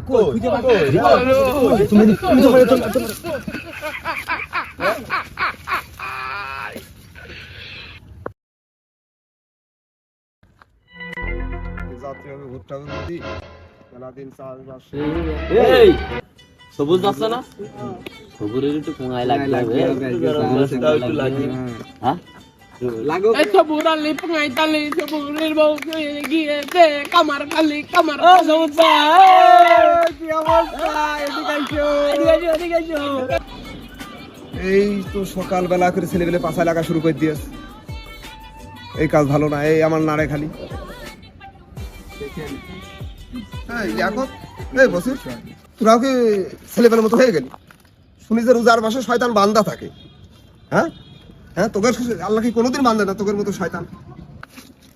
খুঁজে পাচ্ছি তুমি যাত্রী আমি ভুট্টা দিই মেলা দিন চাষবাস এই সবুজ যাচ্ছে না সবুজের একটু কোঙায় লাগবে হ্যাঁ লাগো এই সবুজ আলি পুঙ্গাই তালি সবুজের বউ গিয়েছে কামার খালি কামার সবুজ কি অবস্থা এদিকে আইছো এই তো সকালবেলা করে ছেলেবেলে পাশা লাগা শুরু করে দিয়েছে এই কাজ ভালো না এই আমার নাড়ে খালি এখন এই বসে তোরাও কি ছেলেবেলার মতো হয়ে গেলি শুনি যে রোজার মাসে শয়তান বান্দা থাকে হ্যাঁ হ্যাঁ তোকে আল্লাহ কি কোনোদিন বান্ধে না তোকের মতো শয়তান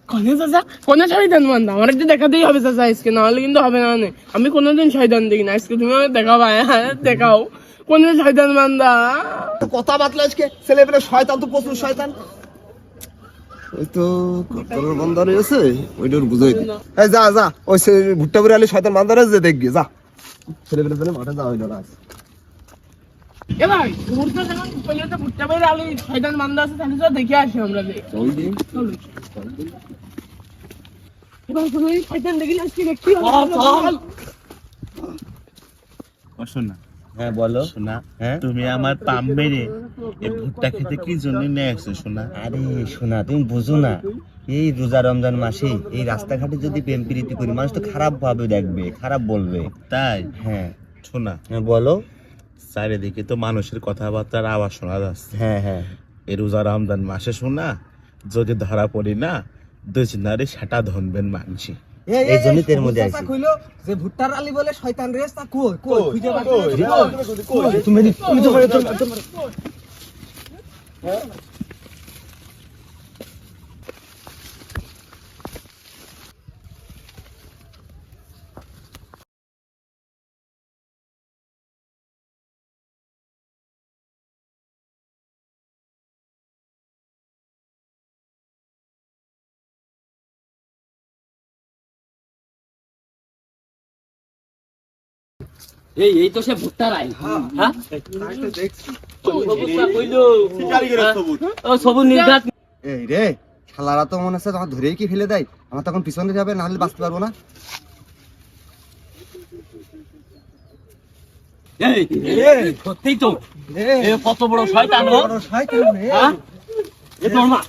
কোনে চাচা কোনে শয়তান বান্দা আমার একটু দেখাতেই হবে চাচা আজকে না হলে কিন্তু হবে না আমি কোনোদিন শয়তান দেখি না আজকে তুমি আমাকে দেখাও হ্যাঁ দেখাও কোনে শয়তান বান্দা কথা বাতলা আজকে ছেলেবেলে শয়তান তো প্রচুর শয়তান ওই তো কর্তনের বান্দা রয়েছে ওইটার বুঝাই দি এই যা যা ওই ভুট্টা করে আলি শয়তান বান্দা রয়েছে দেখবি যা ছেলেবেলে পেলে মাঠে যা হইল না এ ভাই ঘুরতে যখন পয়লা তো ভুট্টা বাইরে আলি শয়তান বান্দা আছে তাহলে তো দেখে আসি আমরা ওই দিন এবার কোনো শয়তান দেখি আজকে দেখছি শোনা হ্যাঁ বলো শোনা হ্যাঁ তুমি আমার পাম মেরে এই ভুট্টা খেতে কি জন্য নিয়ে আসছো শোনা? আরে শোনা তুমি বুঝো না এই রোজা রমজান মাসে এই রাস্তাঘাটে যদি প্রেম প্রীতি করি মানুষ তো খারাপ ভাবে দেখবে খারাপ বলবে তাই হ্যাঁ শোনা হ্যাঁ বলো চারিদিকে তো মানুষের কথাবার্তার আওয়াজ শোনা যাচ্ছে। হ্যাঁ হ্যাঁ এই রোজা রমজান মাসে শোনা যদি ধরা পড়ি না দুজনারে সেটা ধনবেন মানছি। এই জন্যই তো এর মধ্যে আছি কইলো যে ভুট্টার আলি বলে শয়তান রেস তা কই খুঁজে পাচ্ছি তুমি তো এই তো সে ভুট্টা রাই হ্যাঁ সবুজ নির্ঘাত এই রে শালারা তো মনে হচ্ছে তখন ধরেই কি ফেলে দেয় আমার তখন পিছনে যাবে না হলে বাঁচতে পারবো না এই সত্যিই তো কত বড় শয়তান শয়তান রে হ্যাঁ এ তোর মা